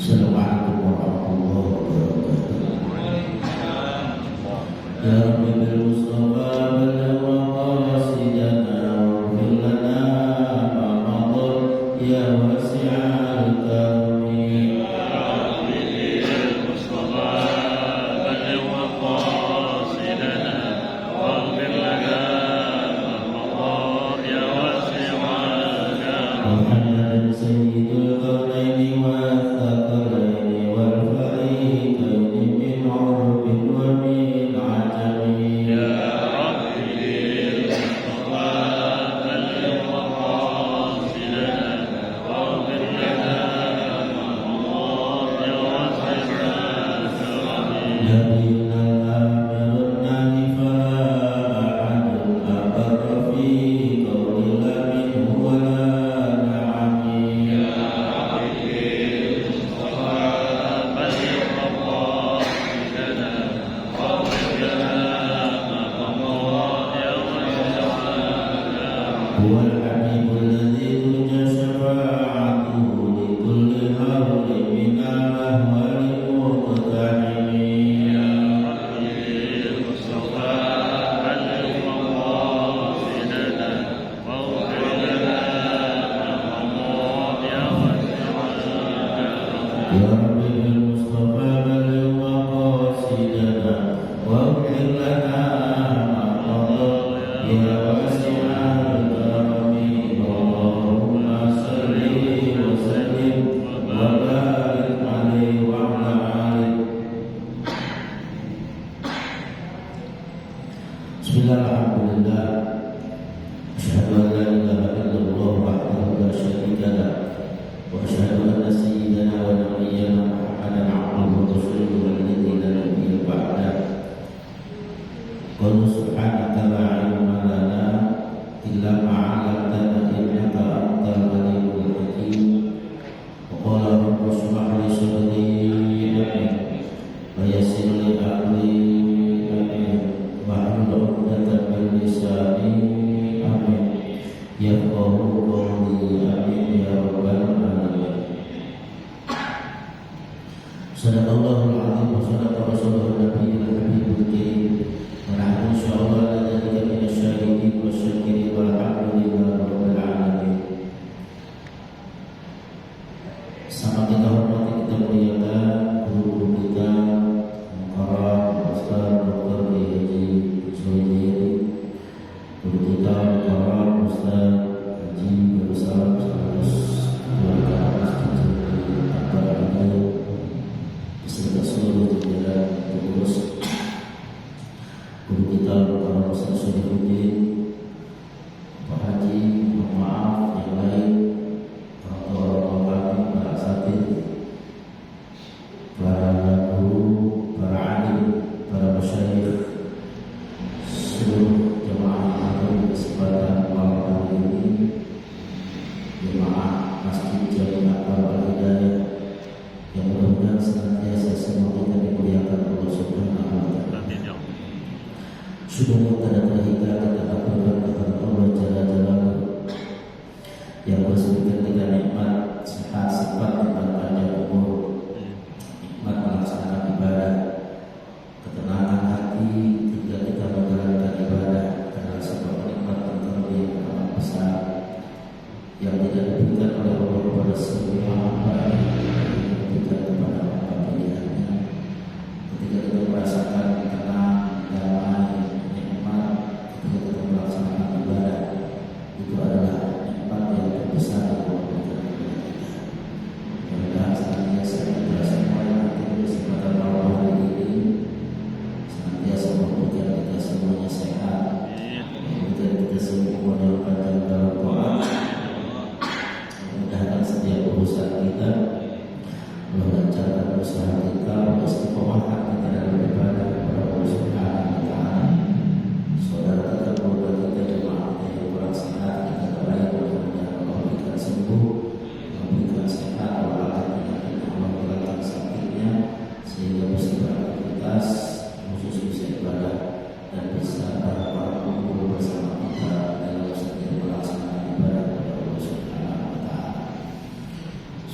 Assalamualaikum warahmatullahi wabarakatuh. Ya Rabbi bil Mustafa balagh maqasidana waghfir lana ma madha ya wasi'al karami. Ya Rabbi bil Mustafa balagh maqasidana waghfir lana ma madha ya wasi'al karami. Muhammadin sayyidul kaunaini wa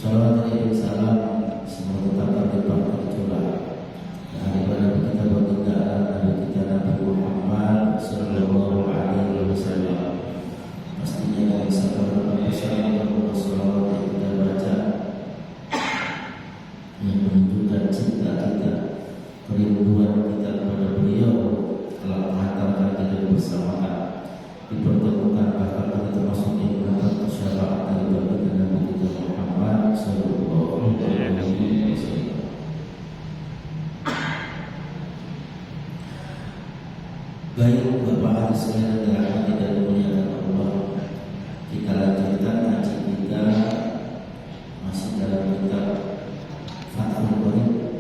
Salawat dan salam sallallahu salawat yang kita baca yang menunjukkan cinta kita, kerinduan kita kepada beliau telah menghantarkan kita bersamaan, dipertemukan bahkan kita termasuk yang mendapat syafaat dari baginda Nabi kita Muhammad sallallahu alaihi wasallam. Baik Bapak Hadis yang dirahmati dan dimuliakan Allah, kita lanjutkan ngaji kita masih dalam kitab Fathul Qorib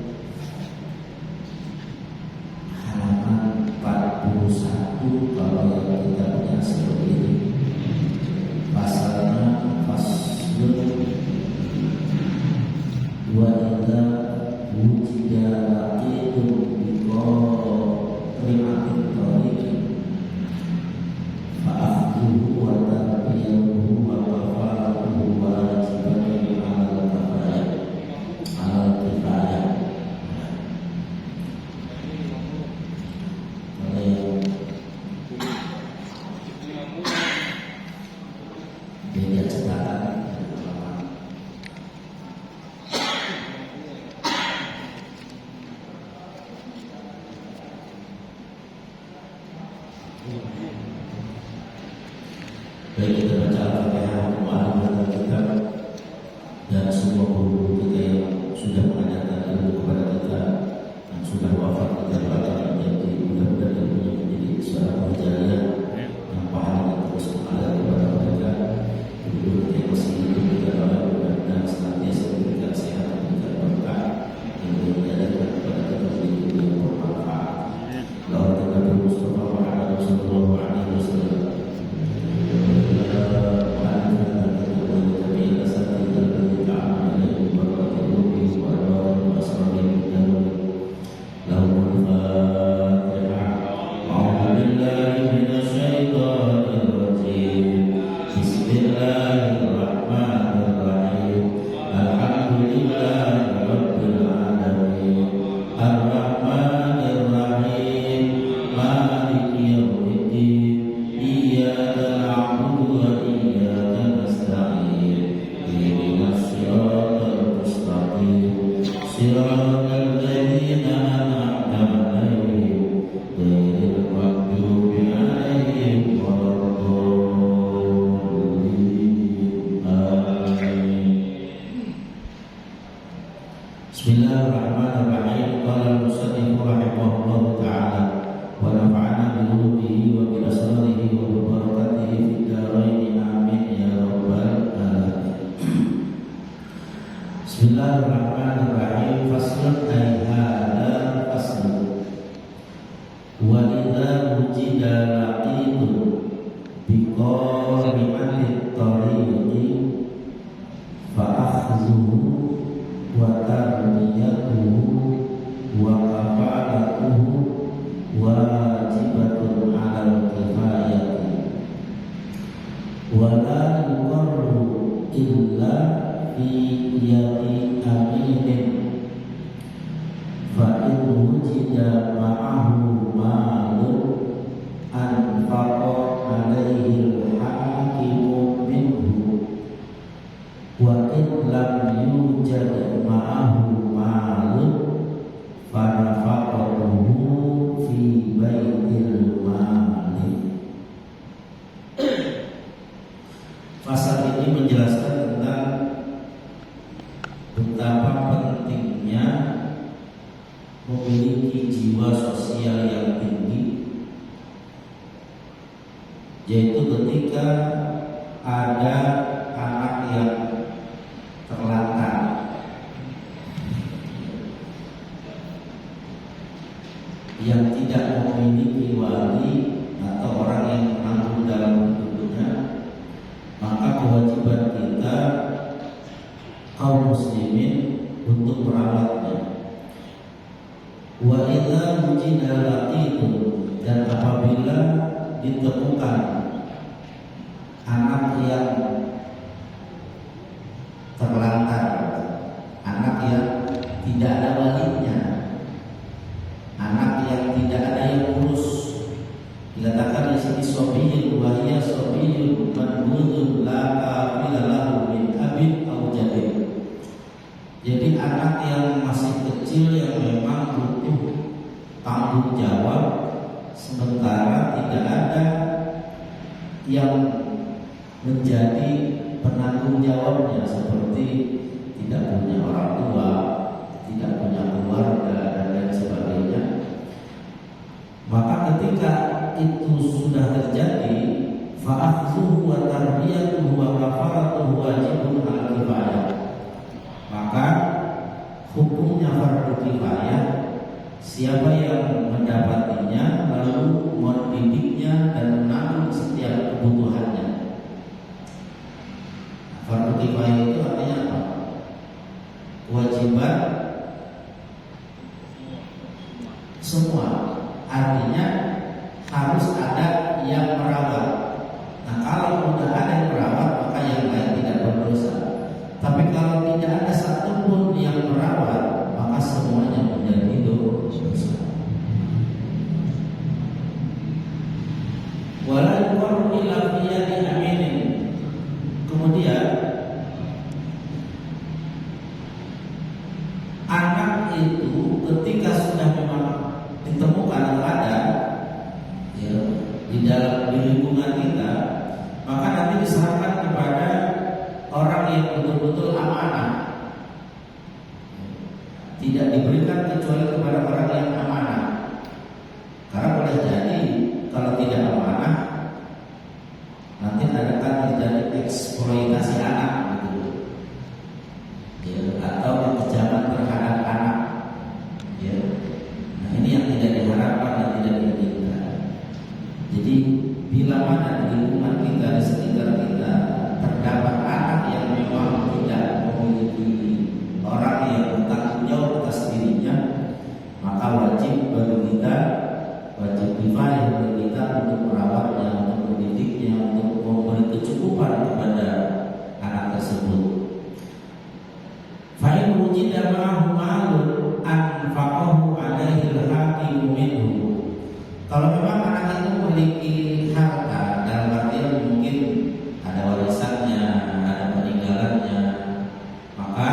halaman 41. Kalau yang kitabnya seperti ini, pasalnya faslun wa idza wujida laqitun biqa'imatin tariqi fa'akhduhu wa tarbiyahu wa kafarahu wajibatun 'alal kifayah. Beda cetakan. Baik, kita baca Al-Fatihah mu'alafah kita dan semua guru kita yang sudah mengajarkan ilmu kepada kita, yang sudah wafat kita doakan menjadi mudah-mudahan ilmunya menjadi seorang berjaya yang pahalanya terus mengalir kepada mereka. Guru kita yang masih hidup kita doakan mudah-mudahan senantiasa diberikan sehat, diberikan berkah yang mengajarkan kepada kita menjadi ilmu yang bermanfaat. Allahumma Nabi Mustafa Muhammad sallallahu alaihi wasallam. Bismillahirrahmanirrahim. Qala al-musannif rahimahullahu ta'ala wa nafa'ana bi nurihi wa bi asrarihi wa bi barakatihi fid dharain amin ya rabbal alamin. Bismillahirrahmanirrahim. Faslun ay hadza faslun wa idza wujida laqitun biqari'atit tariqi fa akhzuhu wa tarbiyatuhu wa kafalatuhu wajibatun 'alal kifayati wa la yuqarru illa fi yadi aminin fa in wujida ma'ahu malun anfaqa 'alaihi al-hakimu minhu wa in lam yujad ma'ahu malun fanafaqatuhu fi baitil mali. Pasal ini menjelaskan tentang betapa pentingnya memiliki jiwa sosial yang tinggi, yaitu ketika ada anak yang terlantar, yang tidak memiliki wali atau orang yang menanggung dalam hidupnya, maka kewajiban kita kaum muslimin untuk merawatnya. Wa idza wujida laqitun, dan apabila ditemukan anak yang terlantar, anak yang tidak ada walinya, anak yang tidak ada yang urus. Dikatakan di sini kasbi sabiyyun wa hiya sabiyyun manbudun la kafila lahu min abin aw jadid. Jadi anak yang masih kecil yang memang butuh tanggung jawab, sementara tidak ada yang menjadi penanggung jawabnya, seperti tidak punya orang tua, tidak punya keluarga dan lain sebagainya. Maka ketika itu sudah terjadi, fa'akhdhuhu wa tarbiyatuhu wa kafaratuhu wajibun 'ala kifayah. Maka hukumnya fardu kifayah, siapa yang mendapatinya lalu mendidiknya dan menanggung setiap kebutuhannya. Fardu kifayah itu artinya apa? Kewajiban semua, artinya harus ada yang merawat. Nah, kalau sudah ada yang merawat, maka yang lain tidak berdosa. Tapi kalau tidak ada satupun yang merawat, maka semuanya menjadi dosa. Wala yuqarru illa fi yadi aminin. Kemudian anak itu ketika sudah memang ditemukan atau ada ya, di dalam lingkungan kita, maka nanti diserahkan kepada orang yang betul-betul amanah. Tidak diberikan kecuali kepada orang yang amanah. Karena boleh jadi kalau tidak amanah, nanti akan terjadi eksploitasi anak gitu. Ya, atau kekejaman terhadap anak. Ya. Nah, ini yang tidak diharapkan dan tidak diinginkan. Jadi bila mana di lingkungan kita, di sekitar kita terdapat anak yang memang tidak memiliki orang yang bertanggung jawab atas dirinya, maka wajib bagi kita, wajib kifayah bagi kita untuk merawatnya, untuk mendidiknya, untuk memberi kecukupan kepada anak tersebut. Fa'in wujida ma'ahu ma'lun anfaqahu alaihi al-hakimu minhu. Kalau memang anak itu memiliki harta, dalam artian mungkin ada warisannya, ada peninggalannya, maka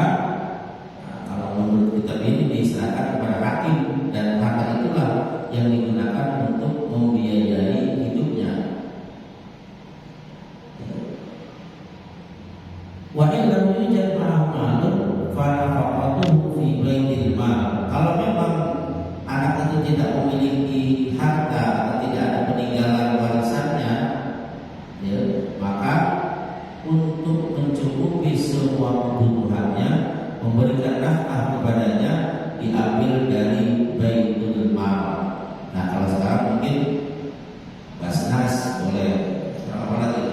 kalau menurut kitab ini diserahkan kepada hakim, dan harta itulah yang digunakan untuk membiayai hidupnya. Wa in lam yujad ma'ahu malun fa nafaqatuhu fi baitil mal. Kalau memang anak itu tidak memiliki harta atau tidak ada peninggalan warisannya, ya, maka untuk mencukupi semua kebutuhannya, memberikan nafkah kepadanya, diambil dari baitul mal. Nah, kalau sekarang mungkin Basnas boleh, sekarang apa lagi?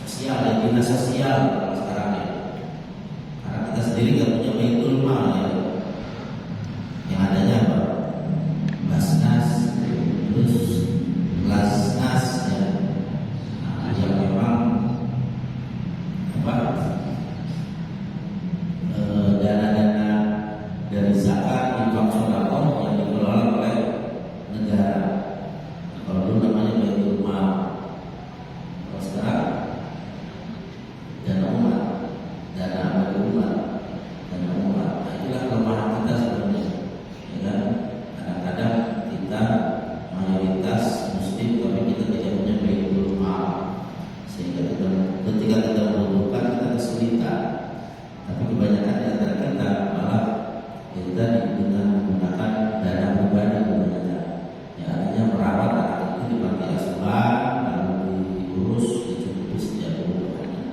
Sosial, ya, dinas sosial sekarang ya. Karena kita sendiri nggak punya baitul mal ya. Yang adanya apa? Basnas, terus Lasnas ya. Nah, yang memang apa? Dana-dana dari zakat, infak, sedekah yang dikelola oleh negara. Kalau dulu namanya baitul mal, kalau sekarang dana umat, dana bagi umat, dana umat. Nah, itulah kelemahan kita sebenarnya. Ya kan? Kadang-kadang kita mayoritas muslim, tapi kita tidak punya baitul mal, sehingga kita, ketika kita membutuhkan, kita kesulitan. Tapi kebanyakan di antara kita malah kita dengan menggunakan dana pribadi kebanyakan. Ya, artinya merawat anak itu di panti asuhan, lalu diurus, dicukupi setiap kebutuhannya.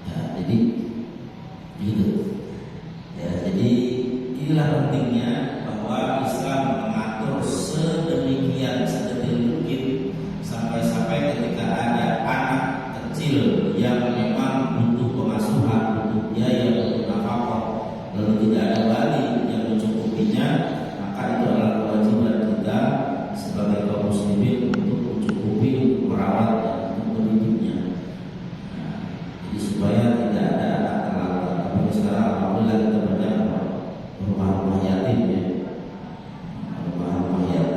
Ya, jadi gitu. Ya, jadi inilah pentingnya bahwa Islam mengatur sedemikian sedetil mungkin, sampai-sampai ketika ada anak kecil yang memang butuh pengasuhan, butuh biaya, butuh nafkah, lalu tidak ada wali yang mencukupinya, maka itu adalah kewajiban kita sebagai kaum muslimin untuk mencukupi, untuk merawatnya, untuk mendidiknya. Nah, jadi supaya tidak ada anak terlantar. Tapi sekarang alhamdulillah kita banyak rumah-rumah yatim ya, rumah-rumah yatim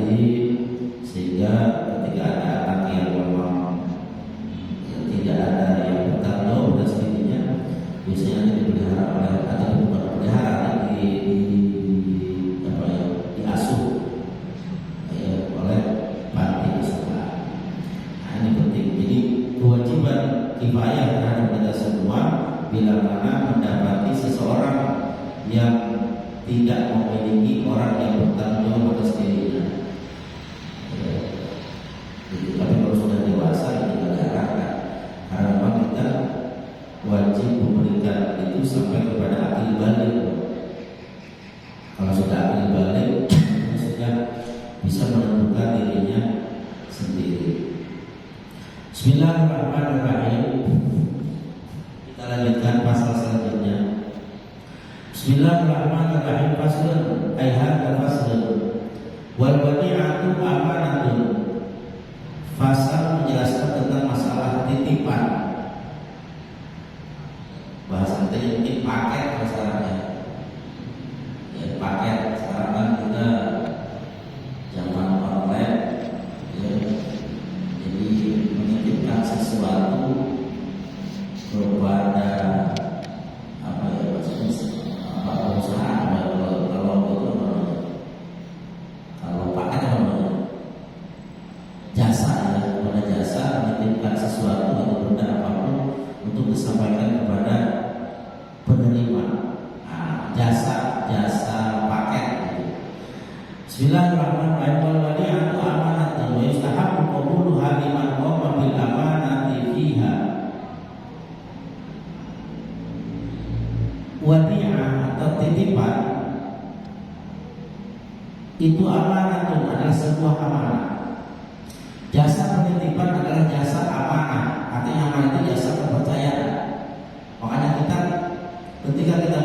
dipelihara oleh atau bukan pelihara diasuh oleh panti asuhan. Nah, ini penting. Jadi kewajiban kifayah terhadap kita semua bila mana mendapati seseorang yang tidak memiliki orang yang bertanggung jawab atas dirinya. Tapi kalau sudah dewasa kita diarahkan, karena memang kita wajib memberikan itu sampai kepada akil balik. Kalau sudah akil balik, maksudnya bisa menentukan dirinya sendiri. Bismillahirrahmanirrahim. Kita lanjutkan pasal selanjutnya. Bismillahirrahmanirrahim. Faslun ay hadza faslun wal wadi'atu amanatun. Fasal menjelaskan tentang masalah titipan. Bahasa kita mungkin paket masalahnya. Ya, paket sekarang kan kita zaman online, ya. Jadi menitipkan sesuatu kepada perusahaan, kalau paket namanya jasa, ya, kepada jasa menitipkan sesuatu atau benda apapun untuk disampaikan kepada penerima. Nah, jasa paket. Bismillahirrahmanirrahim. Wal wadi'atu amanatun wa yustahabbu qabuluha liman qama bil amanati fiha. Wadi'ah atau titipan itu amanatun, adalah sebuah amanah. Jasa penitipan adalah jasa amanah. Artinya amanah itu jasa kepercayaan. Makanya kita ketika kita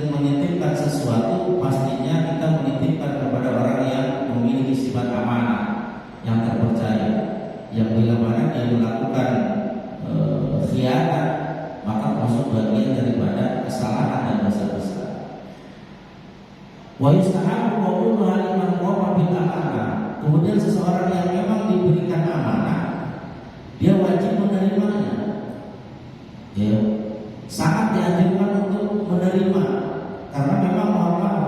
menitipkan sesuatu, pastinya kita menitipkan kepada orang yang memiliki sifat amanah, yang terpercaya, yang bila mana dia melakukan khianat, maka masuk bagian daripada kesalahan dan dosa besar. Wa yustahabbu qawluha liman qama bil amanah. Kemudian seseorang yang memang diberikan amanah, dia wajib menerimanya. Ya, sangat dianjurkan untuk menerima, karena memang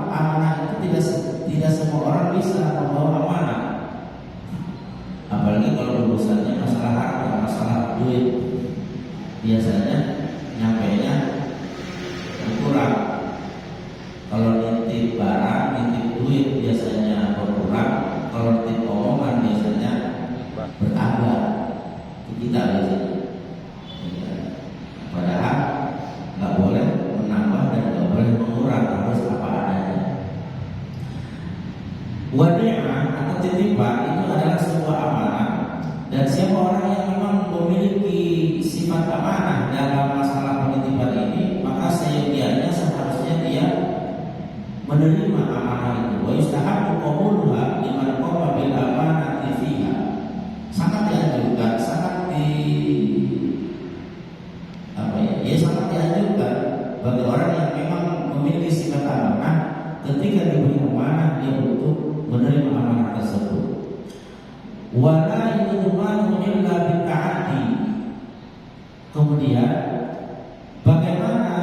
amanah itu tidak semua orang bisa membawa amanah. Apalagi kalau urusannya masalah harta, masalah duit, biasanya nyampainya berkurang. Kalau nitip barang, nitip duit biasanya berkurang. Kalau nitip omongan biasanya bertambah. Kita biasanya. Padahal nggak boleh menambah dan nggak boleh mengurang, harus apa adanya. Wadi'ah atau titipan itu adalah sebuah amanah, dan siapa orang yang memang memiliki sifat amanah dalam masalah penitipan ini, maka seyogianya seharusnya dia menerima amanah itu. Wa yustahabbu qabuluha liman qama bil amanati fiha. Sangat dianjurkan, sangat dianjurkan bagi orang yang memang memiliki sifat amanah, ketika diberi amanah dia untuk menerima amanah tersebut. Wa la yudmanu illa bi ta'addi. Kemudian bagaimana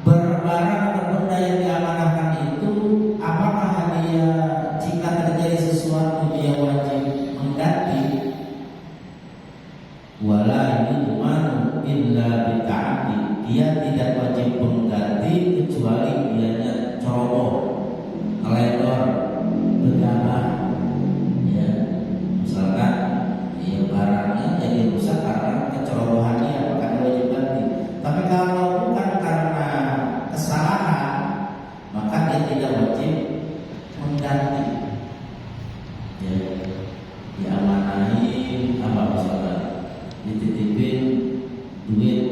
barang atau benda yang diamanahkan itu, apakah dia jika terjadi sesuatu dia wajib mengganti? Wala yudmanu illa bi ta'addi. Dia tidak wajib mengganti kecuali dianya ceroboh, teledor, gegabah. Ya, misalkan barangnya jadi rusak karena kecerobohan dia, maka dia wajib ganti. Tapi kalau bukan karena kesalahan, maka dia tidak wajib mengganti. Ya, diamanahi apa misalnya, dititipin duit,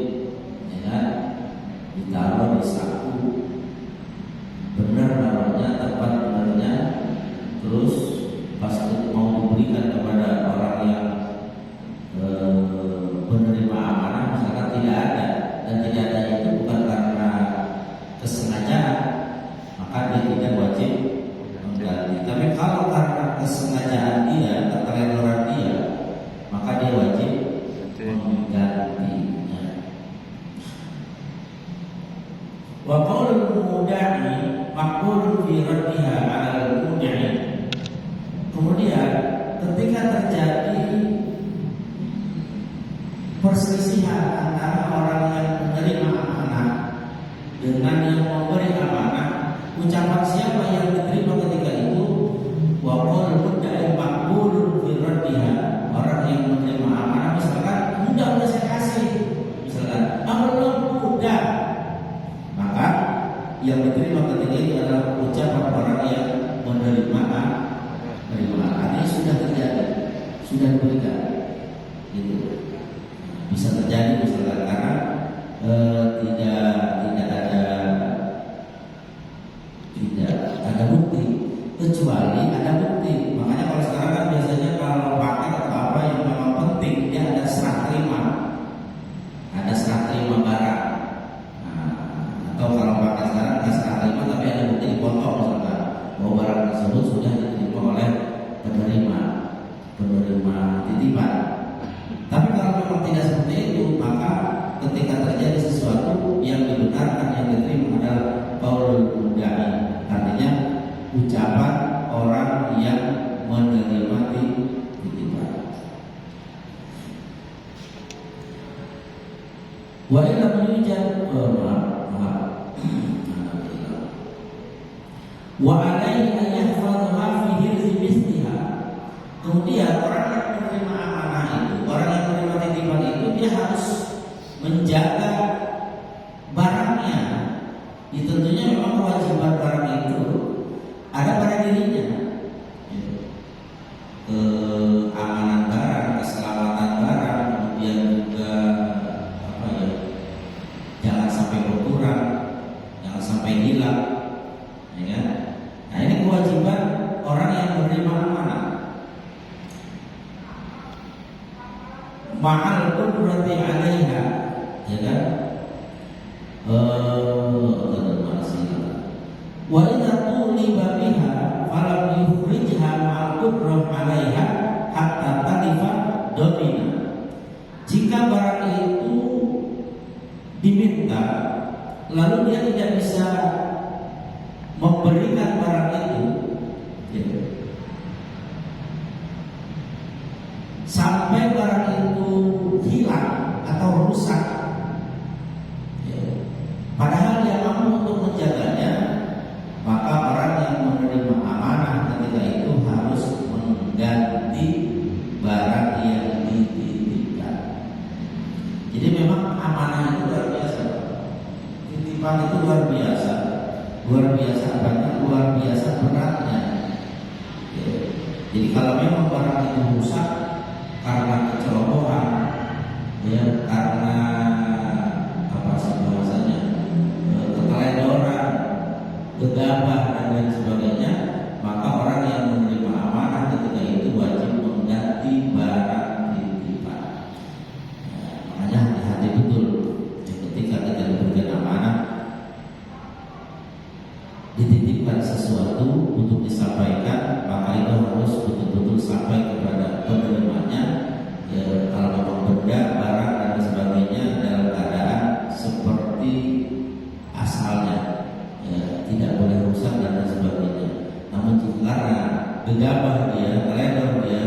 ya kan, ditaruh di saku, benar namanya, tempat benarnya, terus pas mau diberikan kepada orang yang menerima amanah, misalkan tidak ada, dan tidak ada itu bukan karena kesengajaan, maka dia tidak wajib mengganti. Tapi kalau karena kesengajaan dia, keteledoran dia, maka dia wajib menggantinya. Wa qaulul mudda'i maqulun fi raddiha 'alal mudda'i. Kemudian ketika terjadi perselisihan antara orang yang menerima amanah dengan yang memberi amanah, ucapan siapa yang diterima ketika itu? Wa qaulul mudda'i maqulun fi raddiha. Orang yang menerima amanah misalkan, udah saya kasih, misalkan, belum udah, maka yang diterima ketika itu adalah ucapan orang yang menerima amanah. Sudah terjadi, sudah diberikan, gitu. Bisa terjadi misalkan karena tidak ada bukti, kecuali ada bukti. Makanya kalau sekarang kan biasanya kalau paket atau apa yang memang penting, dia ada serah terima barang. Atau kalau paket sekarang ada serah terima tapi ada bukti dipotong misalkan bahwa barang tersebut sudah diterima oleh penerima titipan. Tapi kalau memang tidak seperti itu, maka ketika terjadi sesuatu yang dibenarkan, yang diterima adalah qaulul mudda'i, artinya ucapan orang yang menerima titipan. Wa illam yujad wa alaihi an yahfadha fi hirzi misliha. Kemudian orang yang menerima amanah itu, orang yang menerima titipan itu, dia harus menjaga barangnya. Itu tentunya memang kewajiban barang itu ada pada dirinya. Keamanan barang, keselamatan barang, kemudian juga jangan sampai berkurang, jangan sampai hilang, ya kan? Nah, ini kewajiban orang yang menerima amanah. Ma'al qudrati 'alaiha, ya kan? Wa idza tuliba biha falam yukhrijha ma'al qudrah 'alaiha hatta talifa domina. Jika barang itu diminta lalu dia tidak bisa memberikan barang itu, ya, sampai barang itu hilang atau rusak, ya, padahal dia mampu untuk menjaganya, maka orang yang menerima amanah ketika itu harus mengganti barang yang dititipkan. Jadi memang amanah itu luar biasa, titipan itu luar biasa banyak, luar biasa beratnya, ya. Jadi kalau memang barang itu rusak karena kecerobohan, ya, karena apa sih bahasanya, keteledoran, gegabah dan lain sebagainya, maka orang yang menerima amanah ketika itu wajib mengganti barang titipan. Makanya hati-hati betul ketika kita diberikan amanah, dititipkan sesuatu untuk disampaikan, maka itu harus betul-betul sampai kepada penerimanya. Ya, kalau memang benda, barang dan sebagainya dalam keadaan seperti asalnya, ya, tidak boleh rusak dan lain sebagainya. Namun karena gegabah dia, teledor dia,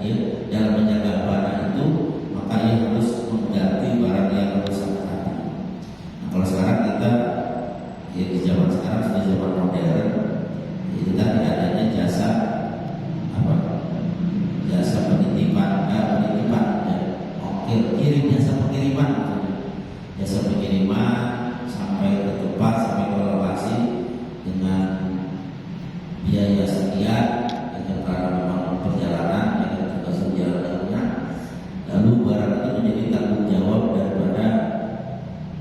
ya, dalam menjaga barang itu, maka ia harus mengganti barang yang rusak tadi. Nah, kalau sekarang kita, ya, di zaman sekarang sudah zaman modern, kita tidak adanya jasa penitipan, ya. Kirim jasa pengiriman sampai ke tempat, sampai ke lokasi dengan biaya sekian, dengan karena memang perjalanan dengan tugas perjalanannya, lalu barang itu menjadi tanggung jawab daripada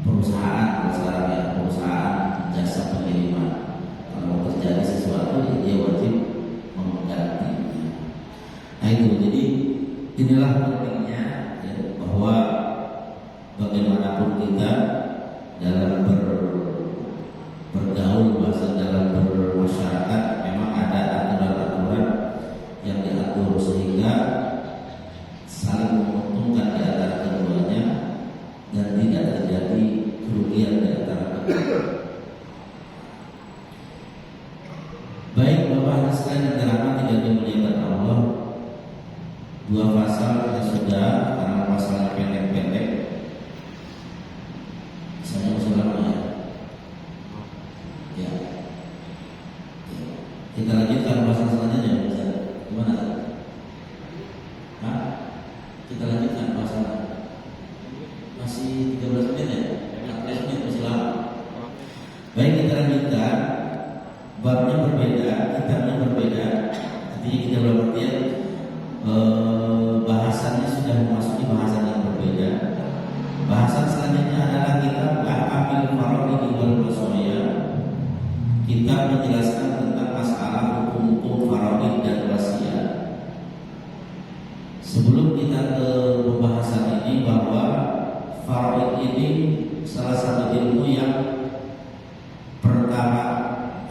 perusahaan. Sekarang ya, perusahaan jasa pengiriman, kalau terjadi sesuatu ya dia wajib menggantinya. Nah itu, jadi inilah pentingnya, ya, bahwa bagaimanapun kita dalam bergaul, bahasa dalam bermasyarakat, memang ada aturan-aturan yang diatur sehingga saling menguntungkan di antara keduanya dan tidak terjadi kerugian di antara keduanya. menjelaskan tentang masalah hukum-hukum faraid dan wasiat. Sebelum kita ke pembahasan ini, bahwa faraid ini salah satu ilmu yang pertama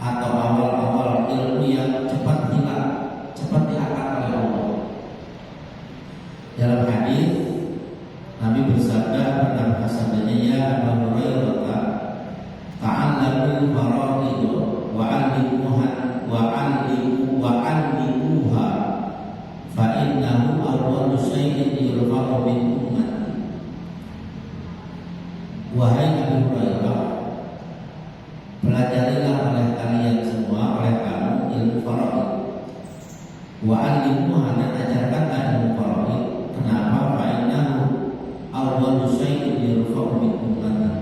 atau awal-awal ilmu yang cepat hilang, cepat diangkat oleh Allah. Dalam hadis Nabi bersabda pada sabdanya, ya Abu Hurairah, ta'allamul faraid wa 'allimuha fa innahu awwalu syai'in yurfa'u min ummati. Wahai Abu Hurairah, pelajarilah oleh kalian semua, oleh kamu, ilmu faraid. Wa 'allimuha, dan ajarkanlah ilmu faraid. Kenapa? Fa innahu awwalu syai'in yurfa'u min ummati.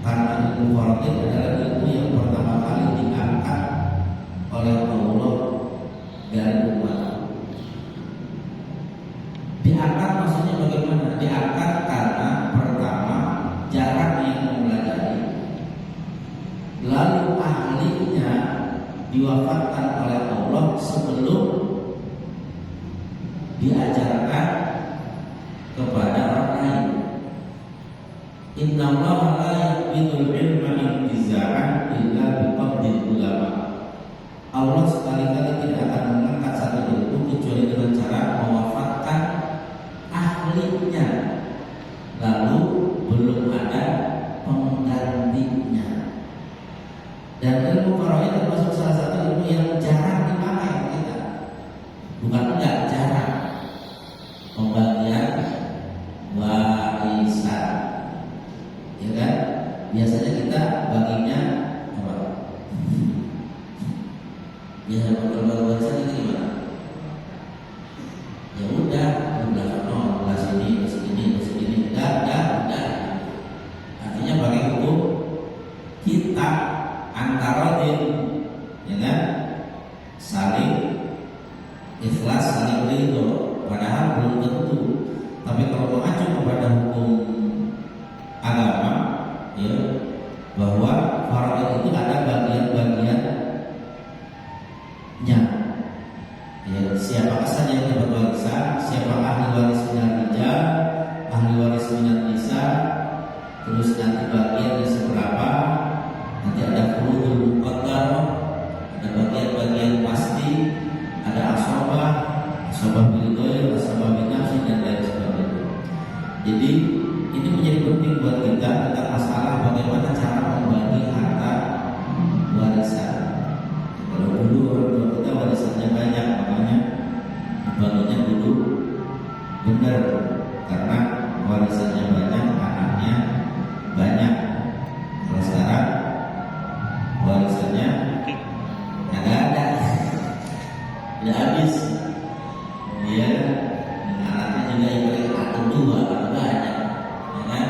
Karena ilmu faraid adalah ilmu yang pertama kali diangkat oleh Allah dari umat. Diangkat maksudnya bagaimana? Diangkat karena pertama jarang yang mempelajari, lalu ahlinya diwafatkan oleh Allah sebelum diajarkan kepada orang lain. Inna Allah la yaqbidul ilma intiza'an illa biqabdil ulama. Allah sekali-kali tidak akan mengangkat satu ilmu kecuali dengan cara mewafatkan ahlinya, lalu belum ada penggantinya. Dan ilmu faraid termasuk salah satu ilmu yang jarang dipakai kita. Bukan enggak, jarang. Pembagian warisan, ya kan? Biasanya kita baginya apa? Biasa berbagi warisan itu gimana? Ya udah, belah sini, segini, udah. Artinya pakai hukum kita antara din, ya kan? Saling ikhlas, saling ridho. Padahal belum tentu. Tapi kalau mengacu kepada hukum agama, ya, bahwa faraid itu ada bagian-bagiannya. Ya, siapa saja yang dapat warisan, siapa ahli waris minat rijal, ahli waris minat nisa, terus nanti bagiannya seberapa, nanti ada furudul muqaddar, ada bagian-bagian pasti, ada asabah bil ghair, asabah bin nafsi, dan lain sebagainya. Jadi ini menjadi penting buat kita tentang masalah bagaimana cara membagi harta warisan. Kalau dulu orang tua kita warisannya banyak, makanya baginya dulu benar, karena warisannya banyak, anaknya banyak. Kalau sekarang warisannya nggak ada, udah habis. Dia anaknya juga ibarat satu dua, banyak, ya kan?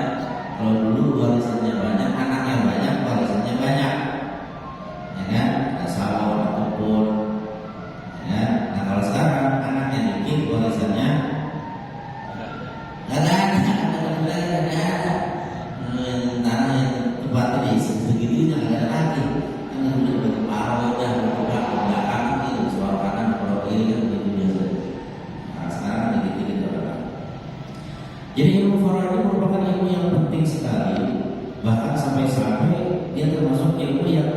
Kalau dulu warisannya banyak, anaknya banyak, warisannya banyak, ya kan? Ada sawah ataupun, ya kan? Nah kalau sekarang anaknya dikit, warisannya nggak ada. Tanah yang tempat ini sebegitunya nggak ada lagi. Kan udah berparu, udah bergerak ke belakang, itu suara kanan, kalau kiri kan begitu biasa. Sekarang dikit-dikit orang. Jadi ilmu faraid itu merupakan ilmu yang penting sekali, bahkan sampai-sampai dia termasuk ilmu yang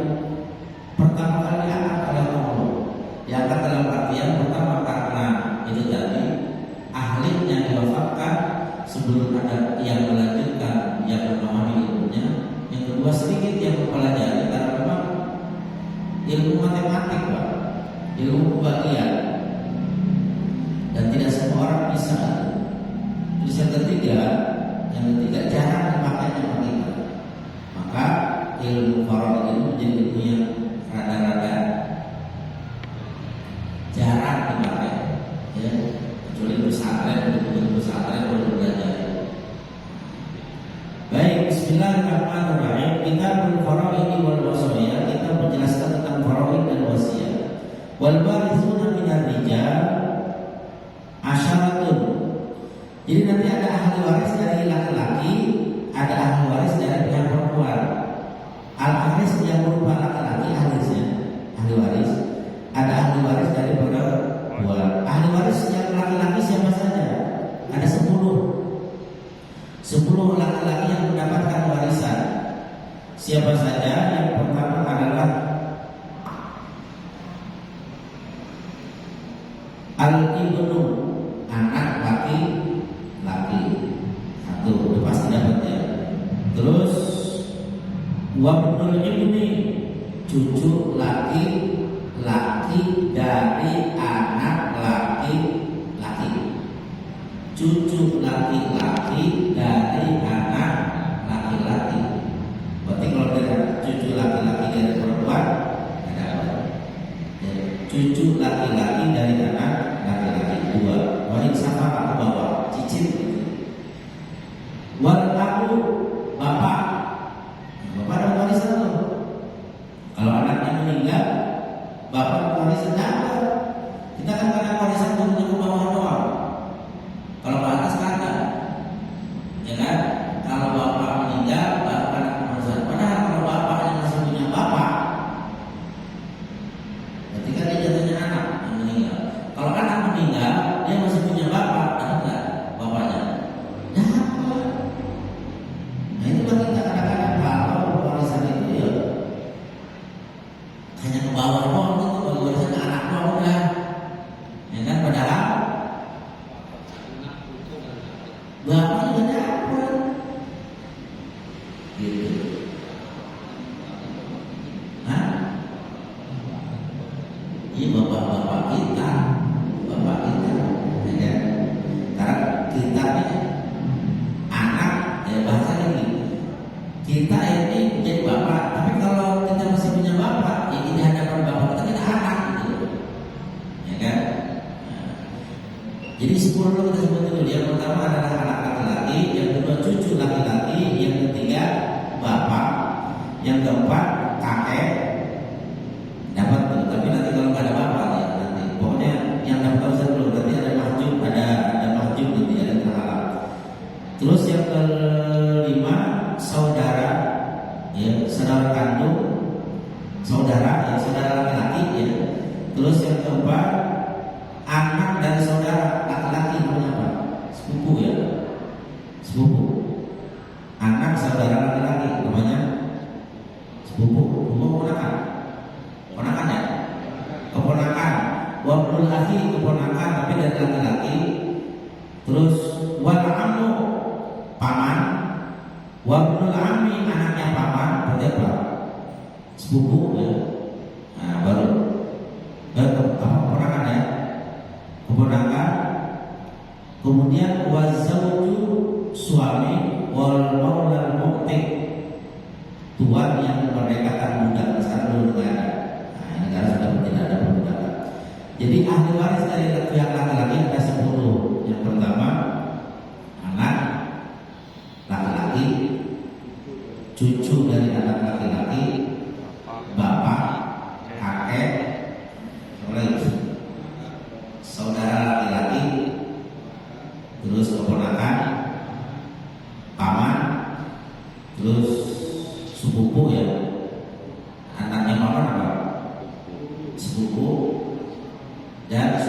pertama kali diangkat oleh Allah. Diangkat dalam artian pertama karena itu tadi ahlinya diwafatkan sebelum ada yang melanjutkan, yang memahami ilmunya. Yang kedua sedikit yang mempelajari, karena memang ilmu matematik, Pak, ilmu pembagian, dan tidak semua orang bisa. Terus yang ketiga jarang dimakainya kita. Maka ilmu faraid itu menjadi ilmu yang rada-rada jarang dipakai, ya, kecuali pesantren, baru belajar. Baik, bismillahirrahmanirrahim. Kita berfaraid wal wasiyah, kita menjelaskan tentang faraid dan wasiat. Wal warithuna minar rijal asyaratun. Jadi nanti ada ahli waris dari laki-laki, ada ahli waris dari pihak perempuan. Al-ahlis yang berupa laki-laki, 10 laki-laki yang mendapatkan warisan. Siapa saja? Yang pertama adalah al-ibnu, anak laki-laki. Satu, udah pasti dapat ya. Terus wabnul ibni, cucu laki-laki dari anak laki-laki. Cucu laki-laki dari anak laki-laki. Berarti kalau dari cucu laki-laki dari perempuan ada apa? Ya, cucu laki-laki dari anak laki-laki. 2. Wali sama aku bawa cicit. Wal aku bapak. Bapak ada warisan tuh. Kalau anaknya meninggal, bapak warisan dapat. Kita kan kadang warisan untuk ke bawah doang. Kalau ke atas kagak, ya kan? Kalau bapak meninggal, bapak anak warisan. Padahal kalau bapaknya masih punya bapak, berarti kan dia jatuhnya anak yang meninggal. Kalau anak meninggal, dia masih punya bapak, ada nggak bapaknya? Dapat. Nah itu kan kita kadang-kadang kalau warisan itu ya hanya ke bawah doang gitu, kalau warisan anak doang udah, ya kan? Padahal bapak juga dapat, gitu. Hah? Iya bapak-bapak kita, ya kan? Karena kita ini anak, ya bahasa lagi. Kita ini menjadi bapak, tapi kalau kita masih punya bapak, ya di hadapan bapak kita anak, gitu, ya kan? Nah, jadi 10 kita sebut dulu. Yang pertama adalah anak laki-laki, yang kedua cucu laki-laki, yang ketiga bapak, yang keempat kakek. Dapat tuh, tapi nanti kalau nggak ada bapak ya nanti. Pokoknya yang dapat warisan dulu. Nanti ada mahjub, ada mahjub nanti ada terhalang. Terus yang kelima saudara, ya saudara kandung, saudara laki-laki ya. Terus yang keempat anak dan saudara laki-laki, namanya apa? Sepupu ya, sepupu. Anak saudara laki-laki namanya sepupu. Keponakan ya, keponakan. Wabnul akhi, keponakan tapi dari laki-laki. Terus wal ammu, paman. Wabnul ammi, anaknya paman. Berarti apa? Sepupu ya. Nah baru keponakan ya, keponakan. Kemudian wazauju, suami. Wal maulal mu'tiq, tuan yang memerdekakan budak. Sekarang dulu negara. Nah ini negara sudah tidak ada perbudakan. Jadi ahli waris dari pihak laki-laki ada 10. Yang pertama anak laki-laki, cucu dari anak laki-laki, bapak, kakek, saudara laki-laki, terus keponakan, paman, terus sepupu ya. Anaknya paman apa? Sepupu dan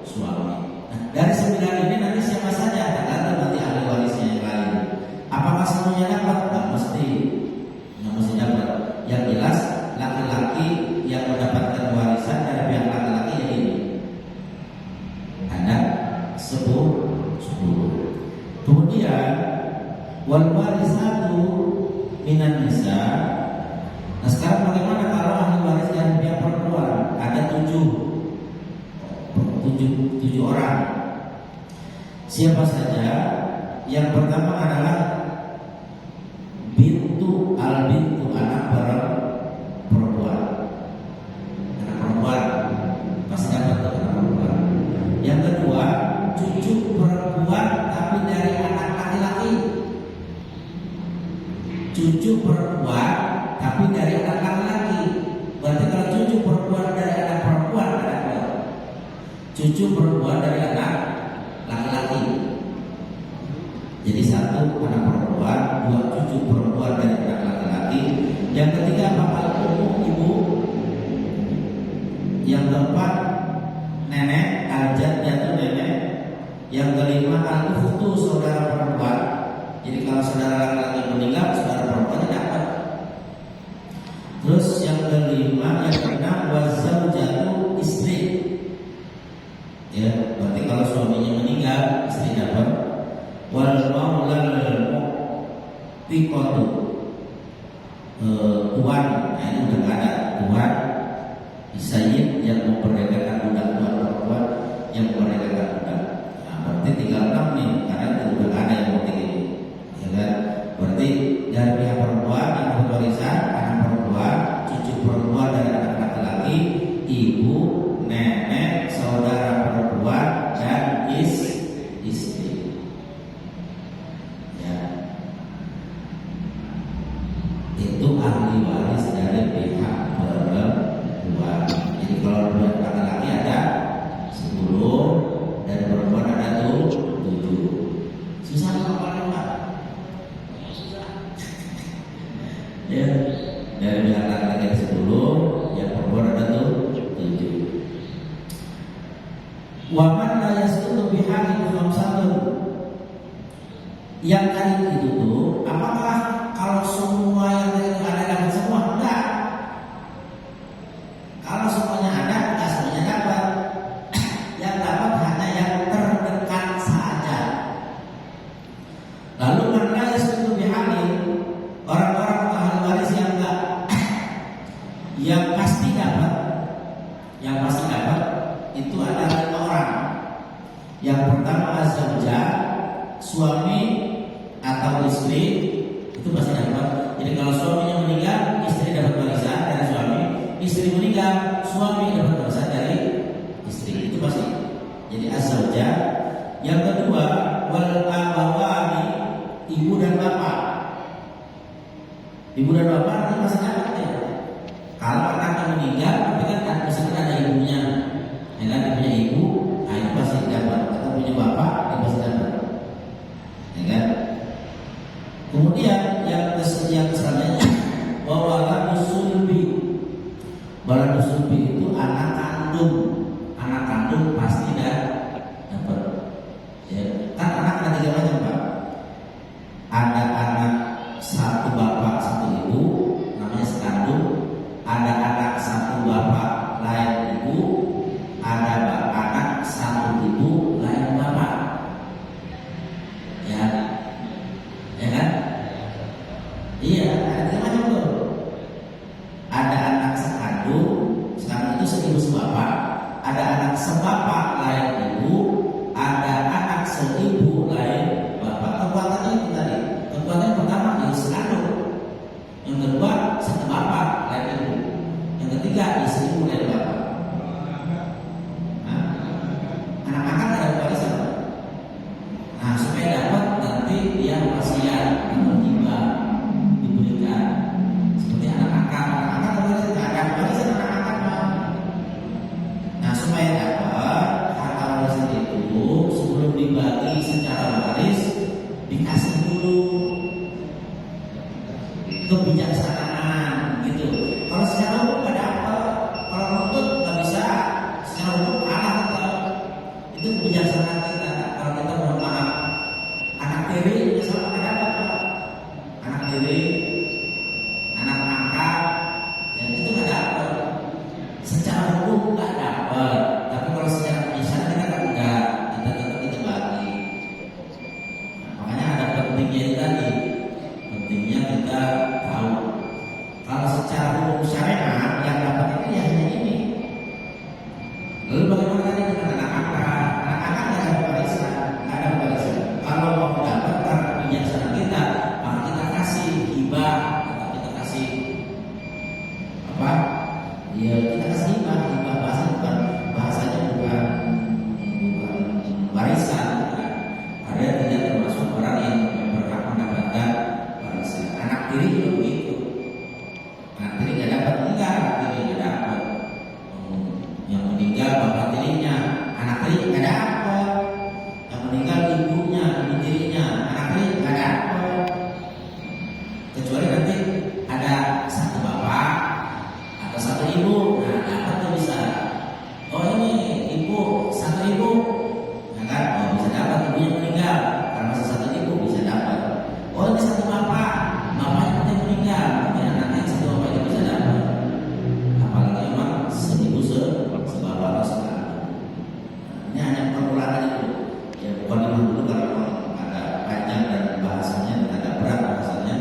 suami. Nah, dari 9 ini nanti siapa saja tergantung nanti ahli warisnya yang lain. Apakah semuanya dapat? Nggak mesti dapat. Yang jelas laki-laki yang mendapatkan warisan dari pihak laki-laki yang ini ada 10. Kemudian wal warisatu minan nisa. Nah sekarang bagaimana kalau ahli waris dari pihak perempuan? Ada 7 orang. Siapa saja? Yang pertama adalah bintu al-bintu, anak perempuan. Anak perempuan pasti dapat tuh, anak perempuan. Yang kedua cucu perempuan tapi dari anak laki-laki. Cucu perempuan tapi dari anak laki-laki. Berarti kalau cucu perempuan dari anak perempuan ada apa? Cucu perempuan dari anak laki-laki. Jadi 1 anak perempuan, 2 cucu perempuan dari anak laki-laki. Yang ketiga bapak ibu. Yang keempat nenek, al-jaddatu nenek. Yang kelima al-ukhtu, saudara perempuan. Jadi Pikotu tuan, nah ini udah gak ada tuan. Sayyid yang memperdagangkan budak, tuan perempuan yang memperdagangkan budak. Nah, berarti tinggal 6 nih, karena itu udah gak ada yang penting ini, ya kan? Berarti dari pihak perempuan yang berwarisan, anak perempuan, cucu perempuan dari anak laki-laki, ibu, nenek, saudara perempuan, dan istri. Ya, itu ahli waris dari pihak perempuan. Jadi kalau dari laki-laki ada 10, dari perempuan ada 7. Susah apa Pak? Ya, dari pihak laki-laki ada 10, yang perempuan ada 7. Waman la yasqutu bihaqi khamsatun. Yang tadi itu tuh, apakah kalau semua yang tadi itu ada dapat semua? Enggak. Kalau semuanya ada, enggak semuanya dapat. Yang dapat hanya yang terdekat saja. Lalu man la yasqutu bihaqi, orang-orang ahli waris yang enggak yang pasti dapat, itu ada 5 orang. Yang pertama az-zawjah, suami atau istri, itu pasti dapat. Jadi kalau suaminya meninggal, istri dapat warisan dari suami. Istri meninggal, suami dapat warisan dari istri. Itu pasti. Jadi az-zawjah. Yang kedua, wal abawani, ibu dan bapak. Ibu dan bapak itu pasti dapat ya. Kalau anaknya meninggal, tapi kan misalkan ada ibunya, ya kan, punya ibu, nah itu pasti dapat. Atau punya bapak, itu pasti dapat, ya kan. Kemudian yang selanjutnya, waladu sulbi. Waladu sulbi itu anak kandung pasti dapat. Ya, kan anak ada 3 macam Pak. Ada anak satu bapak satu ibu, namanya sekandung. Ada anak satu bapak lain ibu, ada anak satu ibu lain bapak. Ya, ya kan? Iya, ada 3 macam tuh. Ada anak sekandung itu seibu sebapak. Ada anak sebapak lain ibu, ada anak seibu lain bapak. Kekuatannya itu tadi. Kekuatan pertama yang sekandung, yang kedua satu bapak lain ibu, yang ketiga istri ibu lain bapak. Anak-anak ada warisan. Nah, supaya dapat nanti dia wasiat atau hibah diberikan. Seperti anak-anak ada warisan anak-anak. Nah, supaya dapat harta warisan itu sebelum dibagi secara waris dikasih dulu kebijaksanaan gitu. Kalau secara hukum nggak dapat, kalau nuntut nggak bisa, secara hukum kalah tetap. Itu kebijaksanaan kita. Kalau kita mohon maaf, anak tiri sama nggak dapat Pak. Anak tiri, anak angkat, ya itu nggak dapat. Secara hukum nggak dapat, tapi kalau secara kebijaksanaan kita kan enggak, kita tetap kita bagi. Nah, makanya ada pentingnya itu tadi. Pentingnya kita tahu kalau secara hukum syariat yang dapat itu ya hanya ini. Lalu bagaimana tadi dengan anak-anak? Anak-anak nggak ada warisan, nggak ada warisan. Kalau mau dapat karena kebijaksanaan kita, maka kita kasih hibah, atau kita kasih apa? Ya kita kasih hibah. Hibah bahasanya bukan warisan. Ada yang tidak termasuk orang yang berhak mendapatkan warisan. Anak tiri juga begitu. Anak tiri nggak dapat, enggak, anak tiri nggak dapat. Yang meninggal bapak tirinya, anak tiri nggak dapat. Yang meninggal ibunya, ibu tirinya, anak tiri nggak dapat. Kecuali nanti ada satu bapak atau satu ibu, nah dapat tuh bisa. Oh ini ibu, satu ibu, ya kan? Oh bisa dapat, ibunya meninggal karena masih satu ibu bisa dapat. Oh ini satu bapak, bapaknya meninggal, ya anaknya satu bapak itu bisa dapat. Apalagi emang seibu sebapak sekali. Ini hanya pengulangan itu. Ya bukan dulu karena memang ada panjang dan bahasanya dan ada berat bahasanya.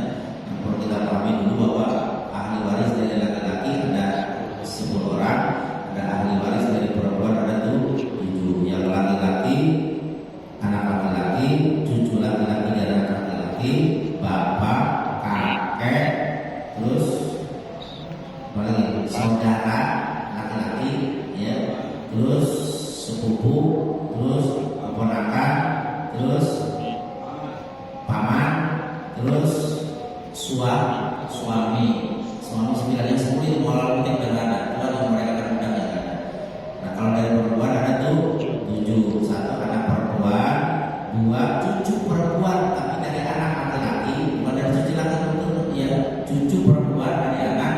laki-laki, bapak, kakek, terus apa lagi? Saudara laki-laki, ya, terus sepupu, terus keponakan, terus paman, terus suami 9 yang 10 itu moral penting dan ada. Itu ada mereka kan udah ada. Nah kalau dari perempuan ada tuh 7, 1 anak perempuan, 2 cucu perempuan tapi dari anak laki-laki, bukan dari cucu laki-laki, ya cucu perempuan dari anak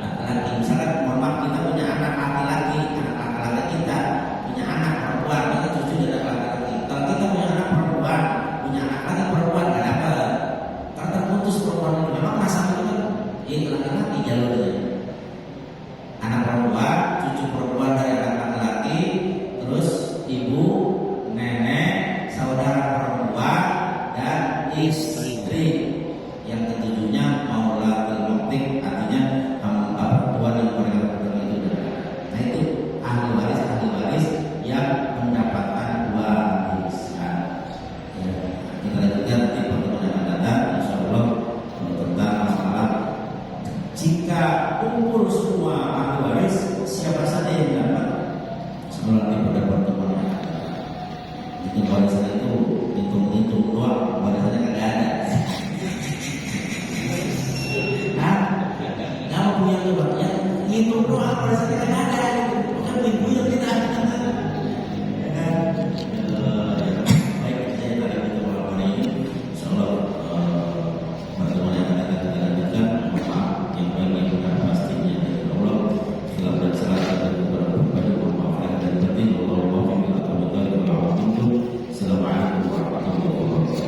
laki-laki. Misalnya mohon maaf kita punya anak laki-laki, anak laki-laki kita punya anak perempuan, kita cucu dari anak laki-laki. Kalau kita punya anak perempuan, punya anak laki perempuan, nggak dapat. Karena terputus perempuan itu memang masa itu kan ini laki-laki jalurnya. Anak perempuan, cucu perempuan dari anak laki-laki, terus ibu, nenek, saudara perempuan, dan istri. Yang ketujuhnya maula bil muktik, artinya hamba perempuan yang mereka berdua itu. Nah itu ahli waris yang mendapatkan warisan. Ya, kita lanjutkan nanti pertemuan yang akan datang, insyaallah tentang masalah jika umur